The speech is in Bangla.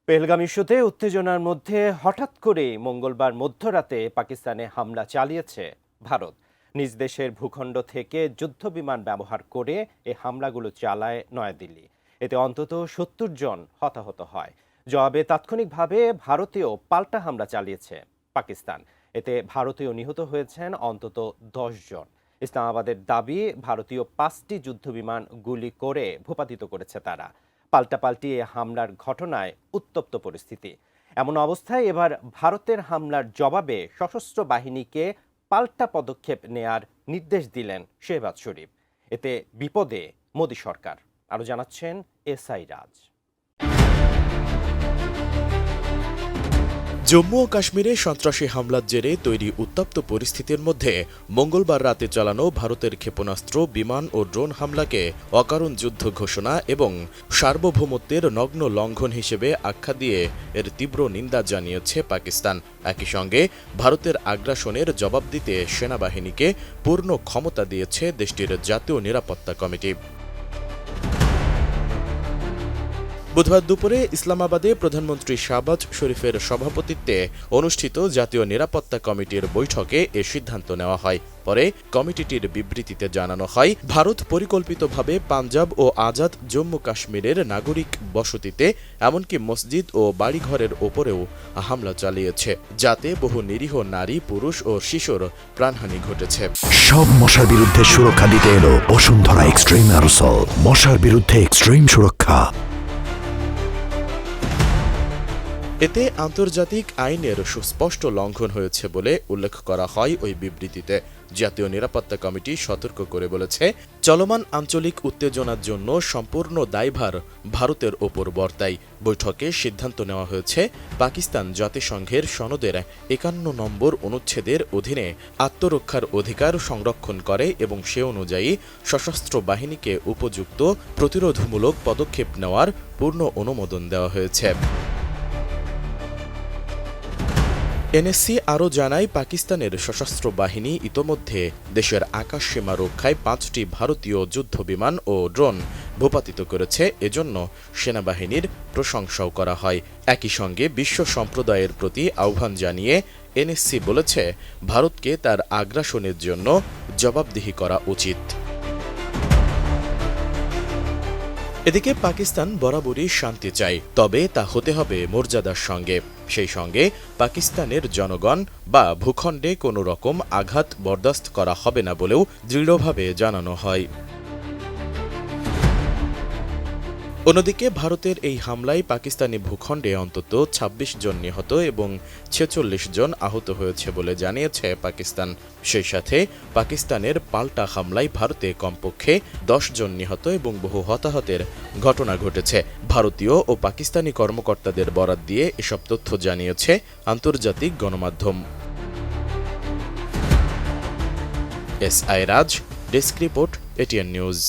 পেহেলগাম ইস্যুতে উত্তেজনার মধ্যে হঠাৎ করে মঙ্গলবার মধ্যরাতে পাকিস্তানে হামলা চালিয়েছে ভারত। নিজ দেশের ভূখণ্ড থেকে যুদ্ধবিমান ব্যবহার করে এই হামলাগুলো চালায় নয়াদিল্লি। এতে অন্তত ৭০ জন হতাহত হয়। জবাবে তাৎক্ষণিকভাবে ভারতীয় পাল্টা হামলা চালিয়েছে পাকিস্তান। এতে ভারতীয় নিহত হয়েছেন অন্তত ১০ জন। ইসলামাবাদের দাবি, ভারতীয় ৫টি যুদ্ধবিমান গুলি করে ভূপাতিত করেছে তারা। পাল্টাপাল্টি এ হামলার ঘটনায় উত্তপ্ত পরিস্থিতি। এমন অবস্থায় এবার ভারতের হামলার জবাবে সশস্ত্র বাহিনীকে পাল্টা পদক্ষেপ নেয়ার নির্দেশ দিলেন শেহবাজ শরীফ। এতে বিপদে মোদী সরকার। আরো জানাচ্ছেন এসআই রাজ। জম্মু ও কাশ্মীরে সন্ত্রাসী হামলার জেরে তৈরি উত্তপ্ত পরিস্থিতির মধ্যে মঙ্গলবার রাতে চালানো ভারতের ক্ষেপণাস্ত্র, বিমান ও ড্রোন হামলাকে অকারণ যুদ্ধ ঘোষণা এবং সার্বভৌমত্বের নগ্ন লঙ্ঘন হিসেবে আখ্যা দিয়ে এর তীব্র নিন্দা জানিয়েছে পাকিস্তান। একই সঙ্গে ভারতের আগ্রাসনের জবাব দিতে সেনাবাহিনীকে পূর্ণ ক্ষমতা দিয়েছে দেশটির জাতীয় নিরাপত্তা কমিটি। বুধবার দুপুরে ইসলামাবাদে প্রধানমন্ত্রী শাহবাজ শরীফের সভাপতিত্বে অনুষ্ঠিত জাতীয় নিরাপত্তা কমিটির বৈঠকে এ সিদ্ধান্ত নেওয়া হয়। পরে কমিটিটির বিবৃতিতে জানানো হয়, ভারত পরিকল্পিতভাবে পাঞ্জাব ও আজাদ জম্মু কাশ্মীরের নাগরিক বসতিতে এমনকি মসজিদ ও বাড়িঘরের ওপরেও হামলা চালিয়েছে, যাতে বহু নিরীহ নারী, পুরুষ ও শিশুর প্রাণহানি ঘটেছে। সব মশার বিরুদ্ধে সুরক্ষা দিতে এলো বসুন্ধরা এক্সট্রিম অ্যারোসল, মশার বিরুদ্ধে এক্সট্রিম সুরক্ষা। এতে আন্তর্জাতিক আইনের সুস্পষ্ট লঙ্ঘন হয়েছে বলে উল্লেখ করা হয় ওই বিবৃতিতে। জাতীয় নিরাপত্তা কমিটি সতর্ক করে বলেছে, চলমান আঞ্চলিক উত্তেজনার জন্য সম্পূর্ণ দায়ভার ভারতের ওপর বর্তায়। বৈঠকে সিদ্ধান্ত নেওয়া হয়েছে, পাকিস্তান জাতিসংঘের সনদের ৫১ নম্বর অনুচ্ছেদের অধীনে আত্মরক্ষার অধিকার সংরক্ষণ করে এবং সে অনুযায়ী সশস্ত্র বাহিনীকে উপযুক্ত প্রতিরোধমূলক পদক্ষেপ নেওয়ার পূর্ণ অনুমোদন দেওয়া হয়েছে। এনএসসি আরও জানায়, পাকিস্তানের সশস্ত্র বাহিনী ইতোমধ্যে দেশের আকাশসীমা রক্ষায় ৫টি ভারতীয় যুদ্ধবিমান ও ড্রোন ভূপাতিত করেছে। এজন্য সেনাবাহিনীর প্রশংসাও করা হয়। একই সঙ্গে বিশ্ব সম্প্রদায়ের প্রতি আহ্বান জানিয়ে এনএসসি বলেছে, ভারতকে তার আগ্রাসনের জন্য জবাবদিহি করা উচিত। এদিকে পাকিস্তান বরাবরই শান্তি চায়, তবে তা হতে হবে মর্যাদার সঙ্গে। সেই সঙ্গে পাকিস্তানের জনগণ বা ভূখণ্ডে কোনো রকম আঘাত বরদাস্ত করা হবে না বলেও দৃঢ়ভাবে জানানো হয়। অন্যদিকে ভারতের এই হামলায় পাকিস্তানি ভূখণ্ডে অন্তত ২৬ জন নিহত এবং ৪৬ জন আহত হয়েছে বলে জানিয়েছে পাকিস্তান। সেই সাথে পাকিস্তানের পাল্টা হামলায় ভারতে কমপক্ষে ১০ জন নিহত এবং বহু হতাহতের ঘটনা ঘটেছে। ভারতীয় ও পাকিস্তানি কর্মকর্তাদের বরাত দিয়ে এসব তথ্য জানিয়েছে আন্তর্জাতিক গণমাধ্যম। এসআই রাজ, ডেস্ক রিপোর্ট, এটিএন নিউজ।